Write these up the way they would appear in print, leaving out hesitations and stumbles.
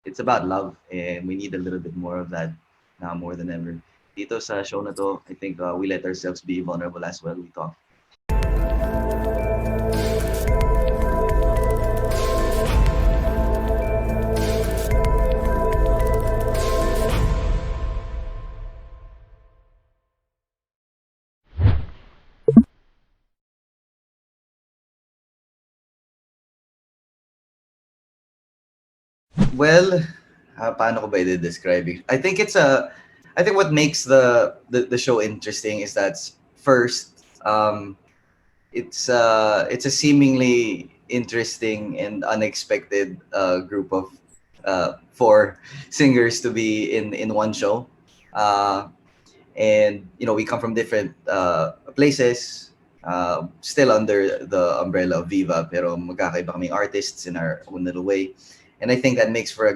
it's about love, and we need a little bit more of that now more than ever. Dito sa show na to, I think we let ourselves be vulnerable as well. We talk. Well, paano ko ba i-describe it? I think what makes the show interesting is that first, it's a seemingly interesting and unexpected group of four singers to be in one show. Uh, and we come from different places, still under the umbrella of Viva, pero magkakaiba kaming artists in our own little way. And I think that makes for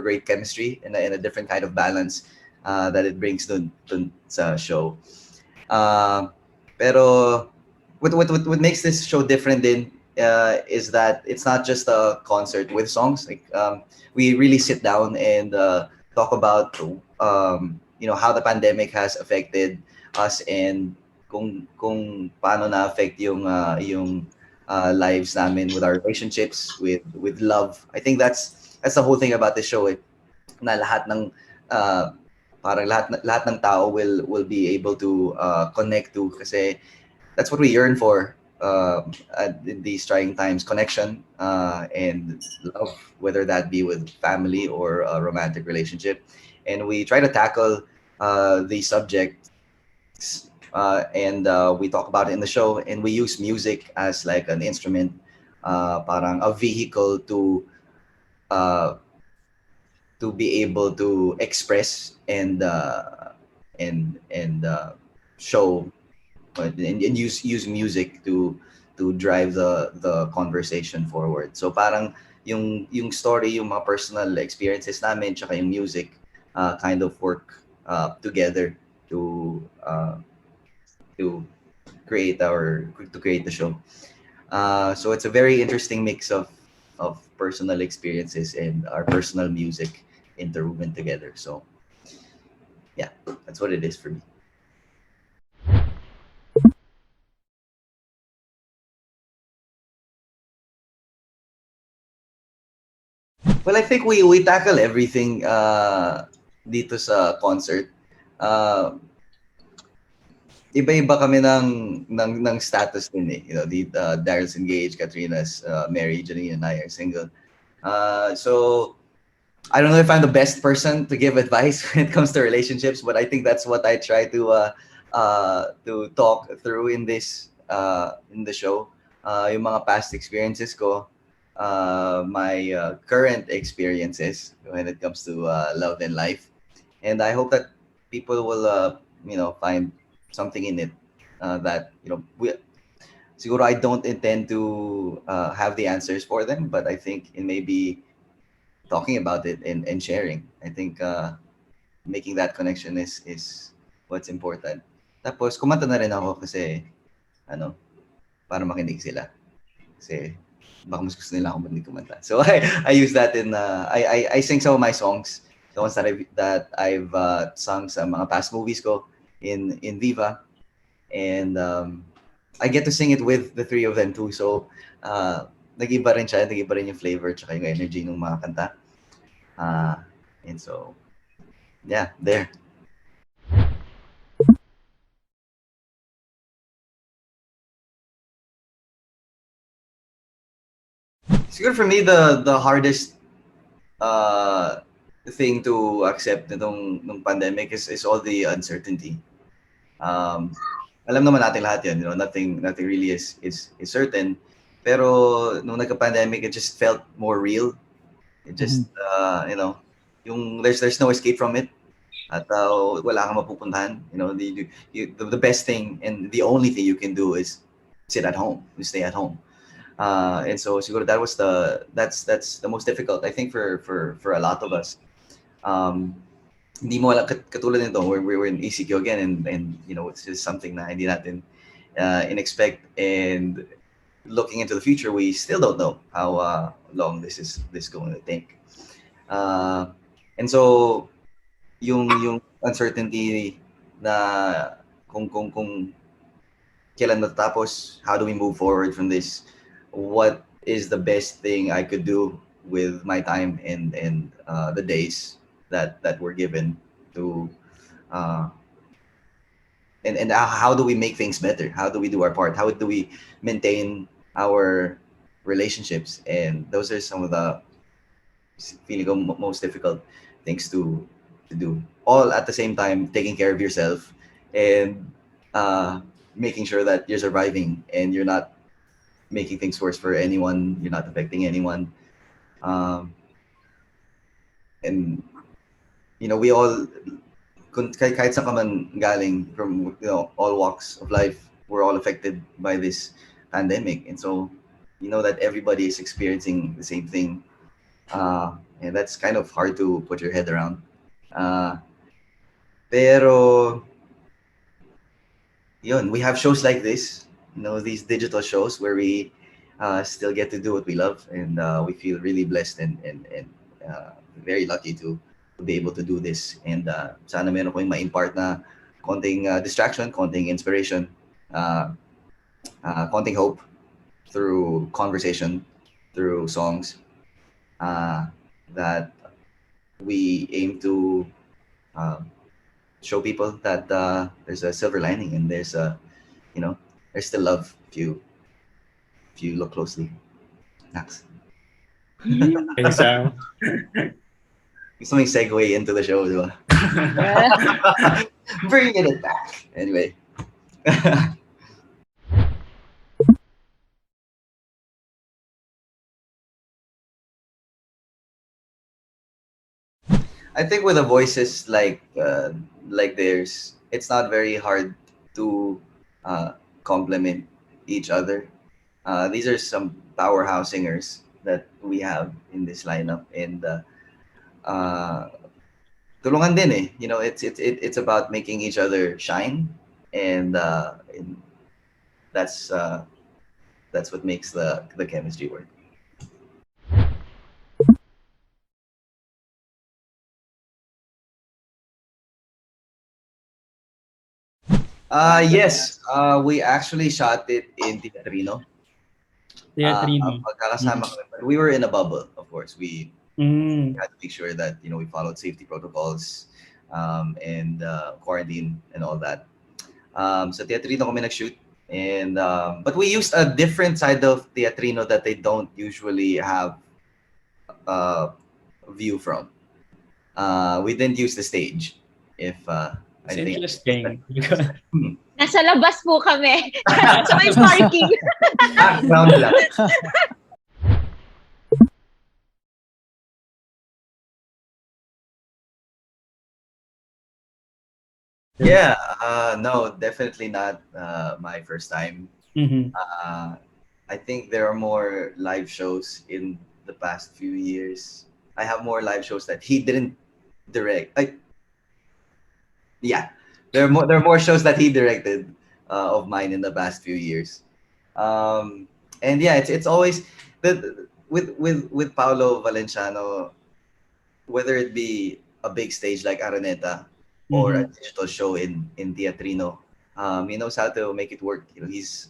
great chemistry and a different kind of balance that it brings to sa show. Uh, pero what makes this show different then is that it's not just a concert with songs. Like we really sit down and talk about how the pandemic has affected us, and kung paano na affect yung lives namin with our relationships, with love. I think that's the whole thing about this show. Na lahat ng uh, parang lahat ng tao will be able to connect to, kasi that's what we yearn for in these trying times: connection and love, whether that be with family or a romantic relationship. And we try to tackle these subjects, and we talk about it in the show, and we use music as like an instrument, parang a vehicle uh, to be able to express and show, and use music to drive the conversation forward. So parang yung story, yung mga personal experiences namin, tsaka yung music kind of work together to uh, to to create the show. So it's a very interesting mix of personal experiences and our personal music interwoven together. So yeah, that's what it is for me. Well, I think we tackle everything dito sa concert. Uh, Iba-iba kami ng status din eh. Daryl's engaged, Katrina's married, Janine and I are single. So I don't know if I'm the best person to give advice when it comes to relationships, but I think that's what I try to talk through in the show. Yung mga past experiences ko, my current experiences when it comes to love and life, and I hope that people will find something in it that we siguro I don't intend to have the answers for them, but I think it may be talking about it and sharing. I think making that connection is what's important. Tapos kumanta na rin ako kasi ano, para makinig sila. Kasi baka mas gusto nila akong hindi kumanta. So I use that in I sing some of my songs, the ones that I've sung sa mga past movies ko in Viva, and I get to sing it with the three of them too. So nag-iba rin siya, nag-iba rin yung flavor tsaka yung energy ng mga kanta. Uh, and so yeah, there. Siguro for me the hardest uh, thing to accept nung pandemic is all the uncertainty. Um, Alam naman natin lahat 'yan, nothing really is certain. Pero nung nagka-pandemic, it just felt more real. It Mhm. just yung there's no escape from it. At wala kang mapupuntahan. The best thing and the only thing you can do is sit at home, stay at home. And so siguro that's the most difficult, I think, for a lot of us. Um, Hindi mo alam, katulad nito, we were in ECQ again, and it's just something na hindi natin in-expect, and looking into the future, we still don't know how long this going to take. Uh, and so yung uncertainty na kung kailan matatapos, how do we move forward from this? What is the best thing I could do with my time and the days that were given to uh, and how do we make things better? How do we do our part? How do we maintain our relationships? And those are some of the feeling ko most difficult things to do. All at the same time, taking care of yourself and uh, making sure that you're surviving and you're not making things worse for anyone. You're not affecting anyone. Um, and we all kahit saan ka man galing from all walks of life, we're all affected by this pandemic, and so that everybody is experiencing the same thing, and that's kind of hard to put your head around. Uh, pero yun, we have shows like this, these digital shows where we still get to do what we love, and we feel really blessed and very lucky to be able to do this. And sana meron ko yung ma-impart na konting distraction, konting inspiration, uh, konting hope through conversation, through songs, uh, that we aim to uh, show people that there's a silver lining and you know, there's still love if you look closely. Next. Okay, Sam. Gusto mo yung segue into the show, di ba? Bringing it back. Anyway. I think with the voices like theirs, it's not very hard to uh, complement each other. These are some powerhouse singers that we have in this lineup, and uh, tulungan din eh. It's about making each other shine, and that's uh, that's what makes the chemistry work. Yes, we actually shot it in Teatrino. Teatrino. Magkakasama Mhm. kami. But we were in a bubble, of course. We Mm. had to make sure that we followed safety protocols, and quarantine and all that. Sa Teatrino kami nag-shoot. And but we used a different side of Teatrino that they don't usually have uh, view from. We didn't use the stage. If I It's think interesting because Nasa labas po kami. Sa may parking. background lang. Yeah, no, definitely not my first time. Mhm. Uh, I think there are more live shows in the past few years. I have more live shows that he didn't direct. Yeah, there are more shows that he directed of mine in the past few years. And yeah, it's always with Paolo Valenciano, whether it be a big stage like Araneta or a Mhm. digital show in Teatrino, he knows how to make it work. He's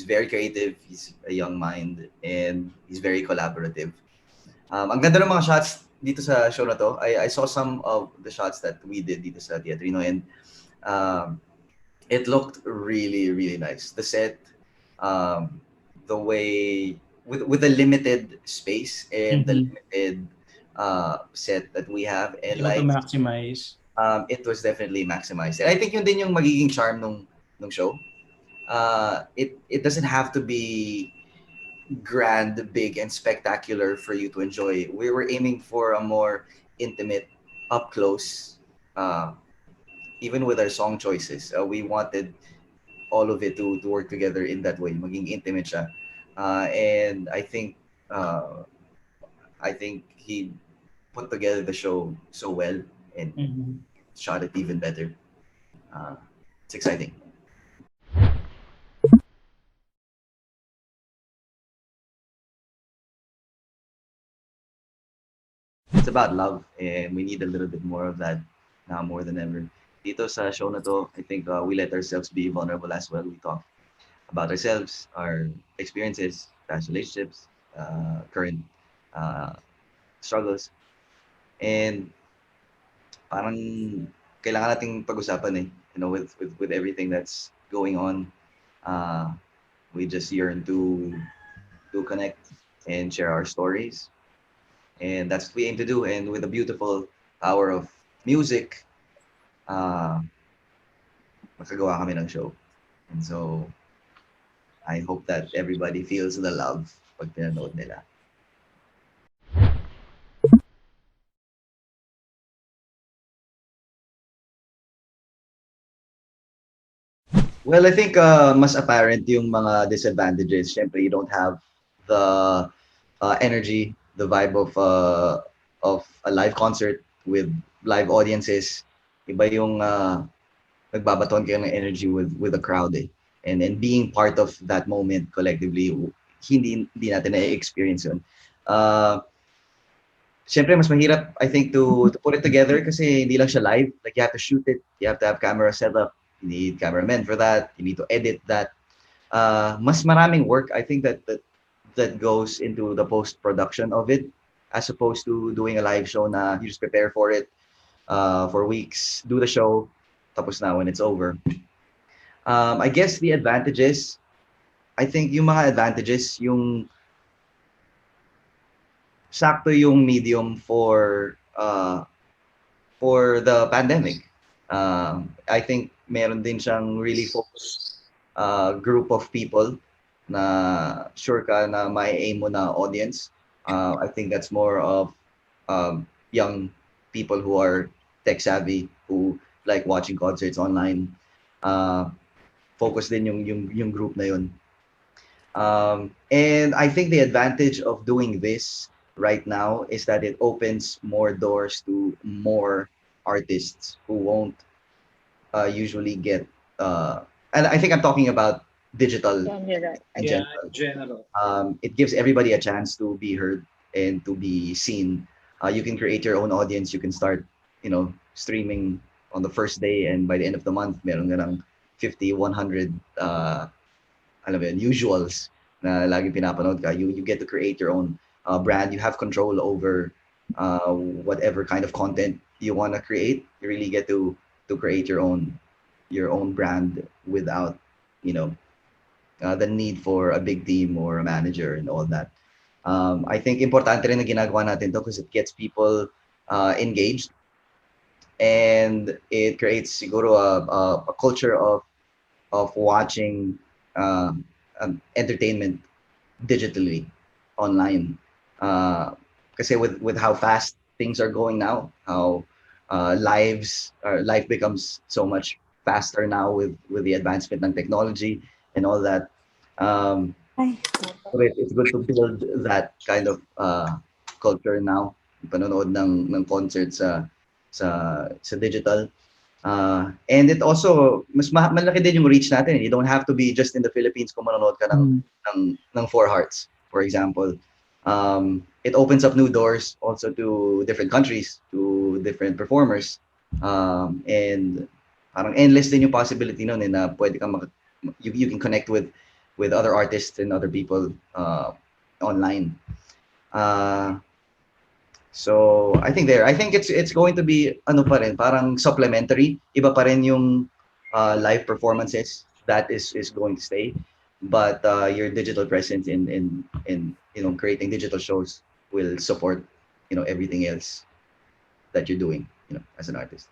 very creative. He's a young mind and he's very collaborative. Ang ganda ng mga shots dito sa show na to. I saw some of the shots that we did dito sa Teatrino, and um, it looked really, really nice. The set, um, the way with the limited space and the Mhm. limited set that we have and Able to lights, maximize. it was definitely maximized. And I think yun din yung magiging charm nung show. It doesn't have to be grand, big, and spectacular for you to enjoy. We were aiming for a more intimate, up close. Even with our song choices, we wanted all of it to work together in that way. Maging intimate siya. And uh, I think he put together the show so well and Mhm. shot it even better. Uh, it's exciting. It's about love, and we need a little bit more of that now more than ever. Dito sa show na to, I think we let ourselves be vulnerable as well. We talk about ourselves, our experiences, past relationships, current uh, struggles, and parang kailangan nating pag-usapan eh. You know, with everything that's going on, uh, we just yearn to connect and share our stories, and that's what we aim to do. And with the beautiful power of music, uh, makagawa kami ng show. And so, I hope that everybody feels the love pag pinanood nila. Well, I think mas apparent yung mga disadvantages. Siyempre, you don't have the energy, the vibe of a live concert with live audiences. Iba yung nagbabaton kayo ng energy with the crowd eh. And being part of that moment collectively, hindi natin na-experience yun. Uh, Siyempre, mas mahirap, I think, to put it together kasi hindi lang siya live. Like, you have to shoot it. You have to have camera set up. You need cameramen for that. You need to edit that. Mas maraming work, I think, that goes into the post-production of it as opposed to doing a live show na you just prepare for it for weeks, do the show, tapos na when it's over. I guess the advantages, I think yung mga advantages, yung sakto yung medium for the pandemic. I think meron din siyang really focused group of people na sure ka na may aim mo na audience. I think that's more of young people who are tech savvy, who like watching concerts online. Uh, Focus din yung group na yun. And I think the advantage of doing this right now is that it opens more doors to more artists who won't usually get. And I think I'm talking about digital Genre. in Yeah, general. general. It gives everybody a chance to be heard and to be seen. You can create your own audience. You can start, streaming on the first day, and by the end of the month, meron ka ng 50, 100 alam mo yun, usuals na lagi pinapanood ka. You get to create your own brand. You have control over whatever kind of content you want to create. You really get to create your own brand without, the need for a big team or a manager and all that. I think importante rin na ginagawa natin to because it gets people engaged, and it creates siguro a culture of watching entertainment digitally online. Kasi with how fast things are going now, how life becomes so much faster now with the advancement ng technology and all that. So it's good to build that kind of culture now. Panonood ng concert sa digital. And it also, malaki din yung reach natin. You don't have to be just in the Philippines kung manonood ka ng Four Hearts, for example. It opens up new doors also to different countries, to different performers. And parang endless din yung possibility nun na pwede kang you can connect with other artists and other people online. So I think it's going to be ano pa rin, parang supplementary. Iba pa rin yung live performances that is going to stay, but your digital presence in creating digital shows will support everything else that you're doing as an artist.